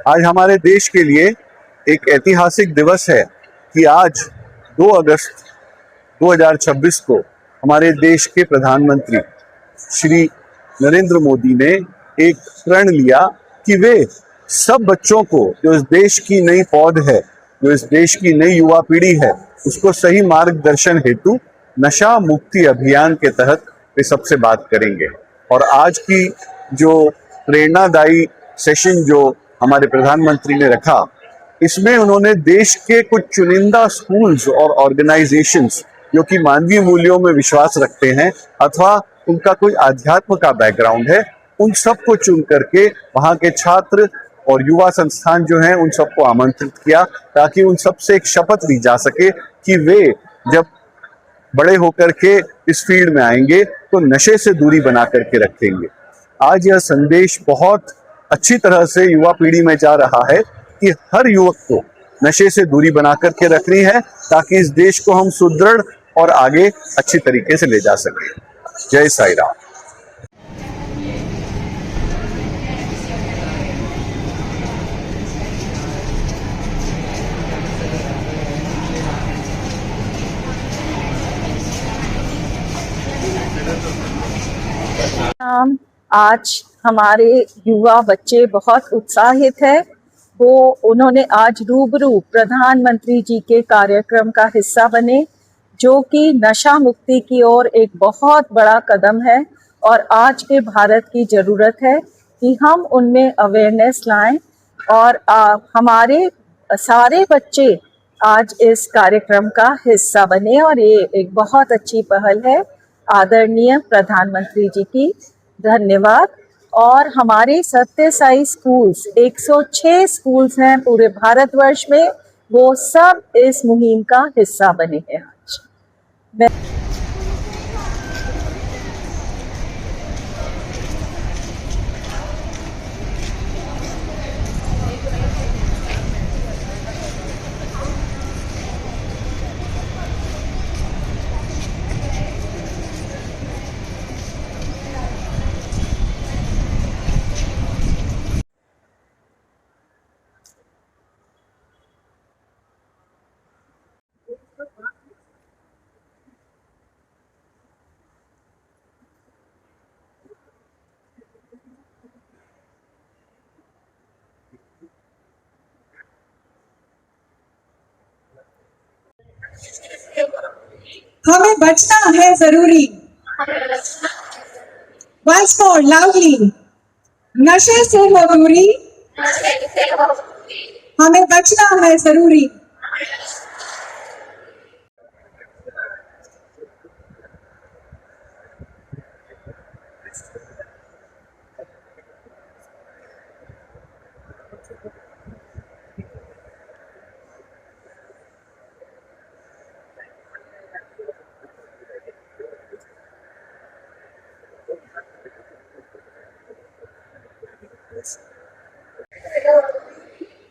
आज हमारे देश के लिए एक ऐतिहासिक दिवस है कि आज 2 अगस्त 2026 को हमारे देश के प्रधानमंत्री श्री नरेंद्र मोदी ने एक प्रण लिया कि वे सब बच्चों को, जो इस देश की नई पौध है, जो इस देश की नई युवा पीढ़ी है, उसको सही मार्गदर्शन हेतु नशा मुक्ति अभियान के तहत वे सबसे बात करेंगे। और आज की जो प्रेरणादायी सेशन जो हमारे प्रधानमंत्री ने रखा, इसमें उन्होंने देश के कुछ चुनिंदा स्कूल्स और ऑर्गेनाइजेशंस जो कि मानवीय मूल्यों में विश्वास रखते हैं अथवा उनका कोई आध्यात्म का बैकग्राउंड है, उन सबको चुन करके वहां के छात्र और युवा संस्थान जो हैं उन सबको आमंत्रित किया, ताकि उन सबसे एक शपथ ली जा सके कि वे जब बड़े होकर के इस फील्ड में आएंगे तो नशे से दूरी बना करके रखेंगे। आज यह संदेश बहुत अच्छी तरह से युवा पीढ़ी में जा रहा है कि हर युवक को नशे से दूरी बना करके रखनी है, ताकि इस देश को हम सुदृढ़ और आगे अच्छी तरीके से ले जा सकें। जय साई राम। आज हमारे युवा बच्चे बहुत उत्साहित है। उन्होंने आज रूबरू प्रधानमंत्री जी के कार्यक्रम का हिस्सा बने, जो कि नशा मुक्ति की ओर एक बहुत बड़ा कदम है और आज के भारत की ज़रूरत है कि हम उनमें अवेयरनेस लाएं और हमारे सारे बच्चे आज इस कार्यक्रम का हिस्सा बने और ये एक बहुत अच्छी पहल है। आदरणीय प्रधानमंत्री जी की धन्यवाद। और हमारे सत्य साई स्कूल्स 106 स्कूल्स हैं पूरे भारतवर्ष में, वो सब इस मुहिम का हिस्सा बने हैं आज। हमें बचना है जरूरी। Once more loudly, नशे से हो दूरी, हमें बचना है जरूरी।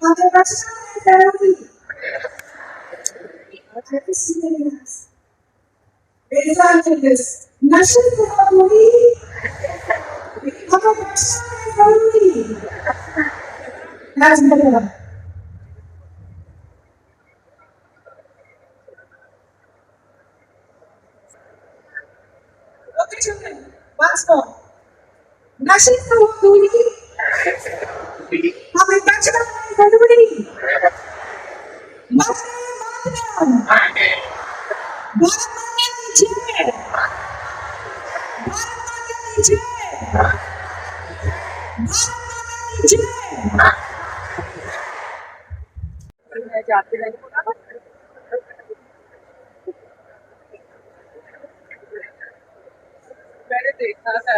हमें बचना है जरूरी। नशे से हो दूरी, हमें बचना है जरूरी। Okay, children, once more. नशे से हो दूरी, हमें बचना है जरूरी। भारत माता की जय। भारत माता की जय। भारत माता की जय। जाते नहीं मैंने देखा था,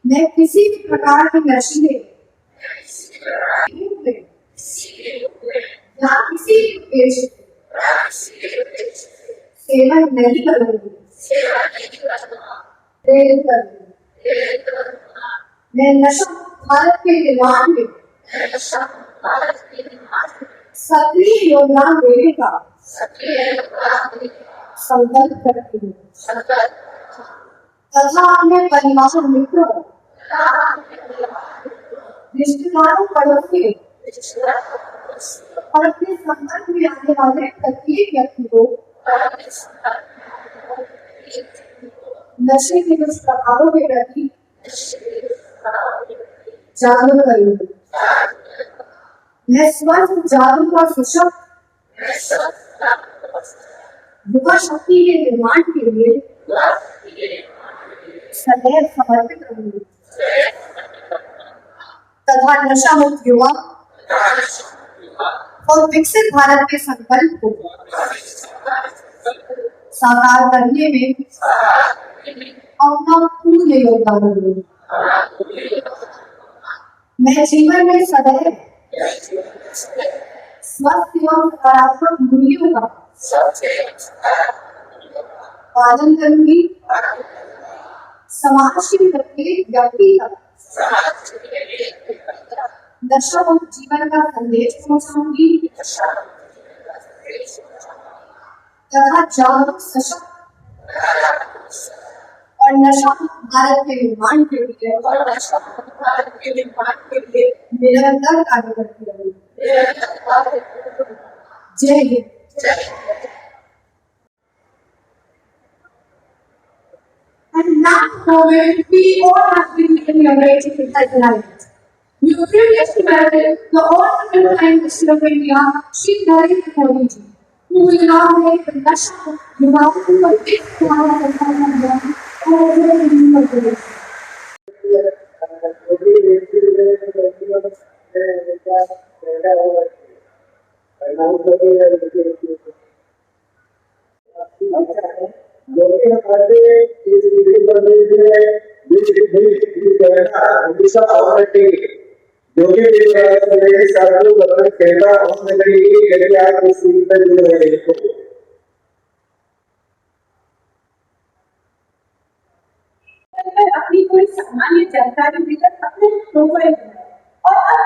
मैं किसी भी प्रकार के नशीले या किसी पेश सेवन नहीं करूंगी, प्रेरित करूंगी। मैं नशा भारत के निर्माण में सक्रिय योगदान देने का संकल्प करती हूँ तथा अपने परिवार मित्रों, रिश्तेदारों, पड़ोसियों और अपने संपर्क में आने वाले प्रत्येक व्यक्ति को नशे के दुष्प्रभावों के प्रति जागरूक करूंगी। मैं स्वस्थ, जागरूक और सशक्त युवा शक्ति के निर्माण के लिए सदैव समर्पित रहूंगी तथा नशा मुक्त युवा और विकसित भारत के संकल्प को साकार करने में अपना पूर्ण योगदान दूंगी। मैं जीवन में सदैव स्वस्थ एवं सकारात्मक मूल्यों का पालन करूंगी। समाज के प्रत्येक व्यक्ति तक नशा मुक्त जीवन का संदेश पहुंचाऊंगी तथा जागरूक, सशक्त और नशा मुक्त भारत के निर्माण के लिए निरंतर कार्य करती रहूंगी। जय Hind. And now, moment, we all have been inaugurated in that night. We previously married the Honorable Prime Minister of India, Shri Narendra Modi ji, who will now make the national development of big Bharat and India over the universe. जो कि हमारे इस विधि प्रदेश में उड़ीसा ऑपरेटी जो कि प्रदेश साधु गठन केंद्र और नगरी यदि आप इस विधि पर जुड़ रहे हैं सामान्य जानकारी देकर अपने प्रोफाइल बनाए। और अब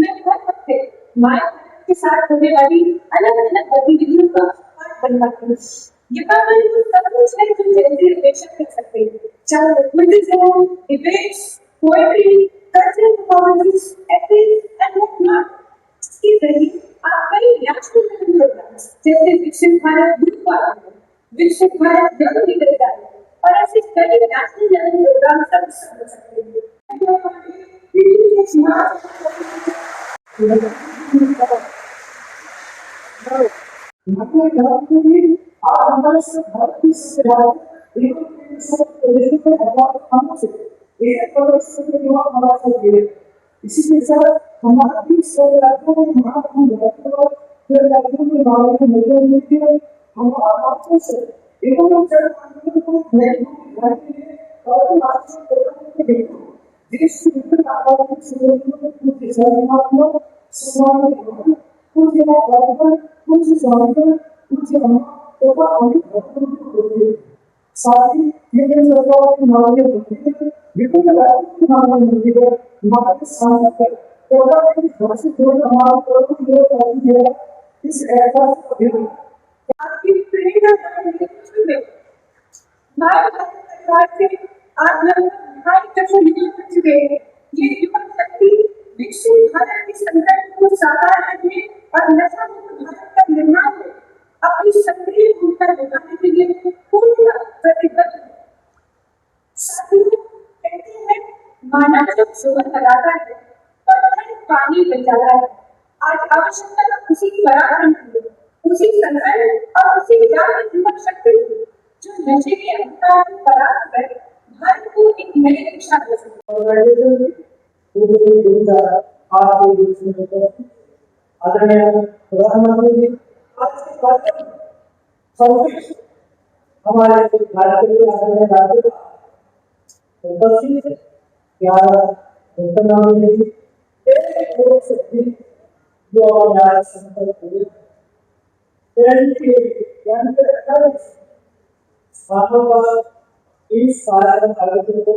मैं हर हफ्ते माय के साथ होने वाली अलग अलग गतिविधियों का पार्ट बनवाती हूँ। यहाँ पर सब कुछ है जो जल्दी अपेक्षा कर सकते हैं, चाहे क्विज़ हो, debates, poetry, cultural performances, acting and whatnot. इसके जरिए आप कई नेशनल प्रोग्राम्स जैसे विकसित भारत यूथ पार्लमेंट, विकसित भारत जन लीडर और ऐसे कई नेशनल लेवल प्रोग्राम सब समझ सकते हैं। इसी के साथ हमारा भी राज्यों में राज्यों के बारे में नजर मिलती है। हम आपको से एवं देश के विभिन्न आकारों के संगठनों कुछ सकारात्मक समाधान कुछ बराबर कुछ समाधान कुछ साथ ही केंद्र सरकार की मांगें होती है, विभिन्न राज्यों की मांगें होती है। हमारे सामने इस आपकी प्रेरणा भारत सरकार से आप लोग कर चुके हैं। ये युवा शक्ति विकसित भारत के संकल्प को साकार करने और नशा मुक्त भारत का निर्माण में अपनी सक्रिय भूमिका निभाने के लिए पूर्ण प्रतिबद्ध है। साथ ही कहते हैं मानव जब सुबह लगाता है तो पानी बन जाता है। आज आवश्यकता उसी की पराक्रम की, उसी संकल्प और उसी जागृत युवा शक्ति की जो नशे के अंधकार को परास्त कर भारत को एक नई दिशा दे सके। प्रधानमंत्री जी हमारे भारत के राज्य उपस्थित क्या जो हमारे संकल्प हुए इस कार्यक्रम आयोजन को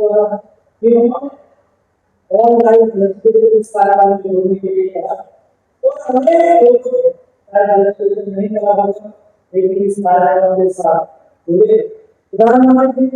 ऑनलाइन इस कार्यक्रम में जोड़ने के लिए कहा और हमें रजिस्ट्रेशन नहीं करा लेकिन इस कार्यक्रम के साथ जुड़े। प्रधानमंत्री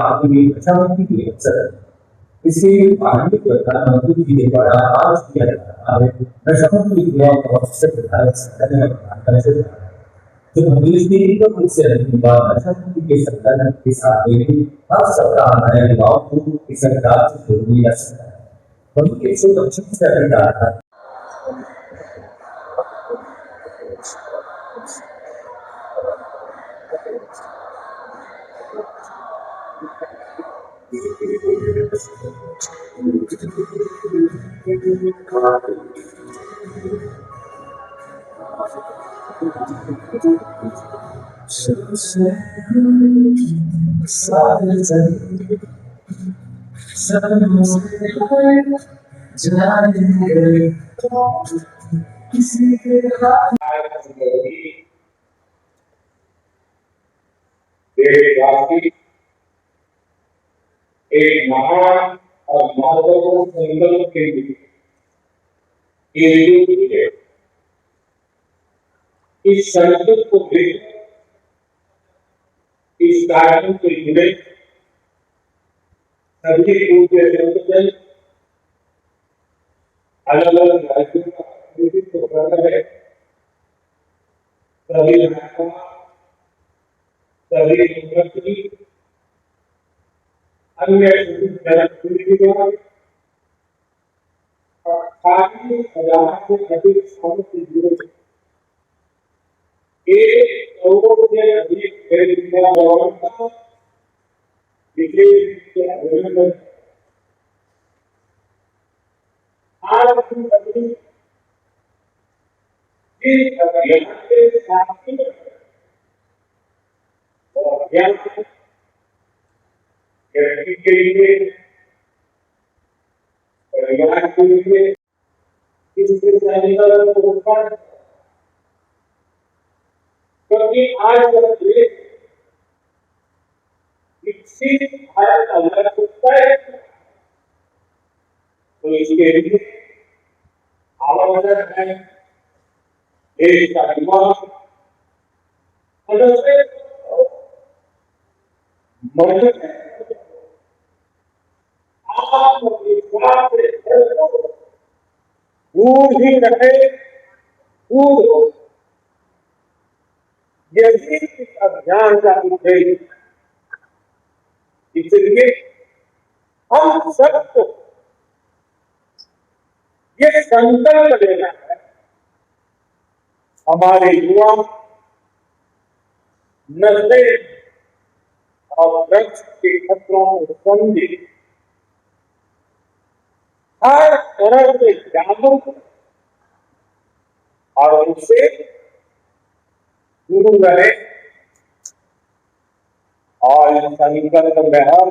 आपके सामने इसलिए आधुनिक प्रधानमंत्री जी द्वारा आज किया जा रहा है नशा मुक्त युवा जो देश के उससे नशा मुक्ति के संकल्प के साथ हर सप्ताह हमारे युवाओं को इस सरकार से जोड़ जा सकता है। वही 125 से अधिक था एक महान और महत्वपूर्ण संकल्प के लिए इस संकल्प को लेकर इस कार्यक्रम से जुड़े सभी पूज्य संगठन अलग अलग राज्यों का प्रतिनिधित्व कर रहे सभी सभी अन्य जनप्रतिनिधियों और 80,000 से अधिक स्थानों से जुड़े 1 करोड़ से अधिक गैर के लिए परिवार के लिए क्योंकि आज जब देश विकसित भारत अगर होता है तो इसके लिए आवश्यक है देश का युवा मदद है आत्मविश्वास से दूर ही रहे दूर हो। यही इस अभियान का उद्देश्य। इसलिए हम सबको ये संकल्प लेना है हमारे युवा नशे और ड्रग्स के खतरों को समझे, हर तरह से जागरूक और उससे दूर रहे और संकल्प में हम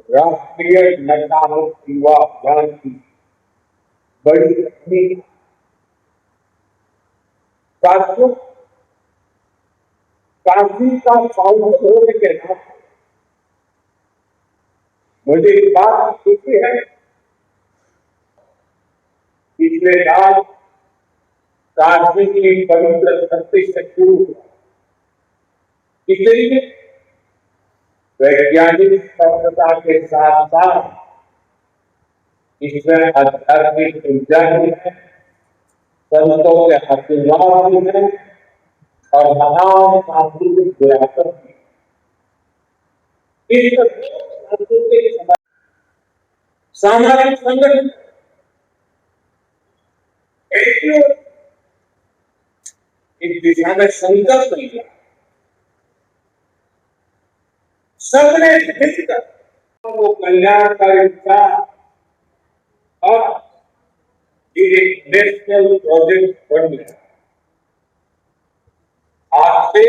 राष्ट्रीय नशा मुक्त युवा अभियान की बड़ी तकनीक साथियों काशी का फाउंडेशन के नाम मुझे इस बात की खुशी है पिछले साल काशी की पवित्र धरती से शुरू हुआ। इसलिए वैज्ञानिक सफलता के साथ साथ इसमें आध्यात्मिक ऊर्जा भी है, संतों के आशीर्वाद भी है और महान सांस्कृतिक विरासत भी। इस सांस्कृतिक सामाजिक संगठन इस दिशा में संकल्प लिया, सबने मिलकर वो कल्याणकारी विचार और एक नेशनल प्रोजेक्ट बन गया। आज से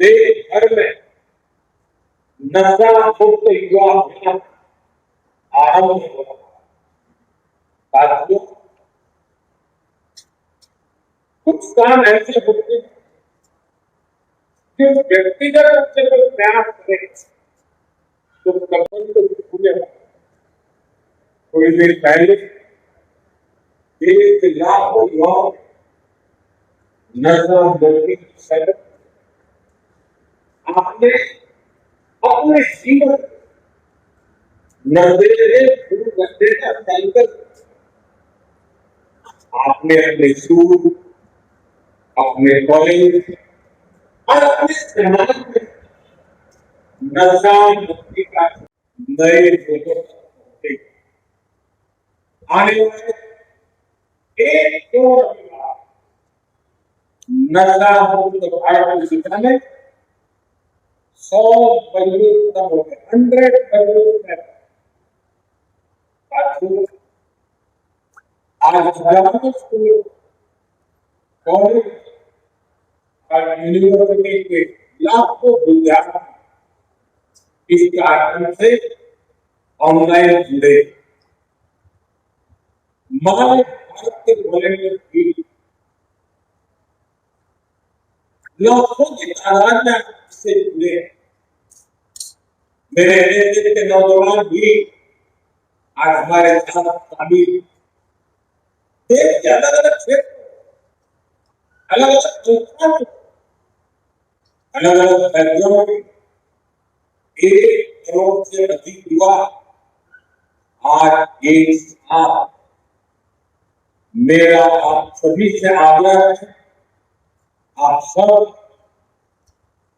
देश भर में नशा मुक्त युवा अभियान आरंभ हो रहा है। साथियों कुछ काम ऐसे होते हैं जो व्यक्तिगत रूप से कोई प्रयास करें तो कपल को पूरे थोड़ी देर पहले देश के लाखों युवाओं नशा मुक्ति सड़क आपने अपने जीवन नशे से दूर करने का संकल्प आपने अपने स्कूल अपने कॉलेज और अपने समाज में नशा मुक्ति का नए आने वाले एक दो नशा मुक्त भारत की दिशा में 100 मजबूत 100 मजबूत आज स्कूल कॉलेज और यूनिवर्सिटी के लाखों विद्यार्थी इस कार्यक्रम से ऑनलाइन जुड़े। मानव भारत के वॉलंटियर भी लाखों की तादाद में इससे जुड़े। मेरे देश के नौजवान भी आज हमारे साथ शामिल। देश के अलग अलग क्षेत्र अलग अलग संस्थान अलग अलग राज्यों में 1 करोड़ से अधिक युवा आज एक साथ। मेरा आप सभी से आग्रह है आप सब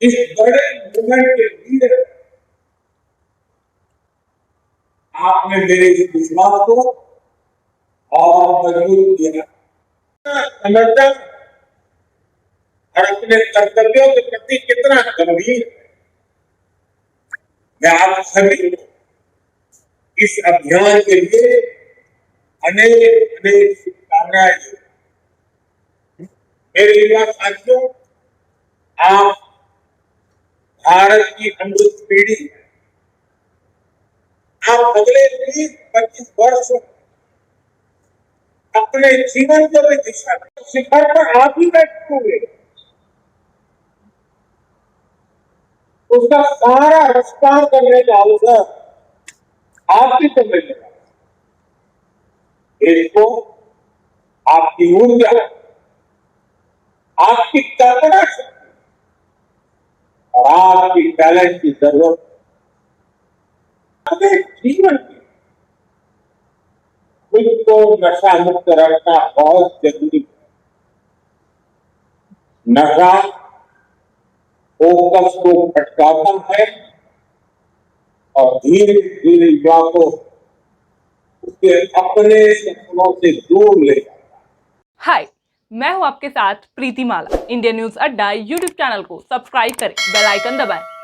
इस बड़े मूवमेंट के लीडर आपने मेरे इस विश्वास को और मजबूत किया। समझता और अपने कर्तव्यों के प्रति कितना गंभीर मैं आप सभी को इस अभियान के लिए अनेक अनेक शुभकामनाएं देता हूं। मेरे युवा साथियों, आप भारत की अमृत पीढ़ी है। आप अगले 20-25 वर्षों अपने जीवन को भी दिशा दें। शिखर पर आप ही बैठे होंगे, उसका सारा विस्तार करने का अवसर आपकी तो मिलेगा। देश को आपकी ऊर्जा, आपकी कल्पना शक्ति और आपकी टैलेंट की जरूरत अपने जीवन की खुद को नशा मुक्त रखना बहुत जरूरी है। नशा फोकस को भटकाता है और धीरे धीरे युवा को उसके अपने सपनों से दूर ले जाता है। हाय, मैं हूं आपके साथ प्रीति माला। इंडिया न्यूज अड्डा यूट्यूब चैनल को सब्सक्राइब करें, बेल आइकन दबाएं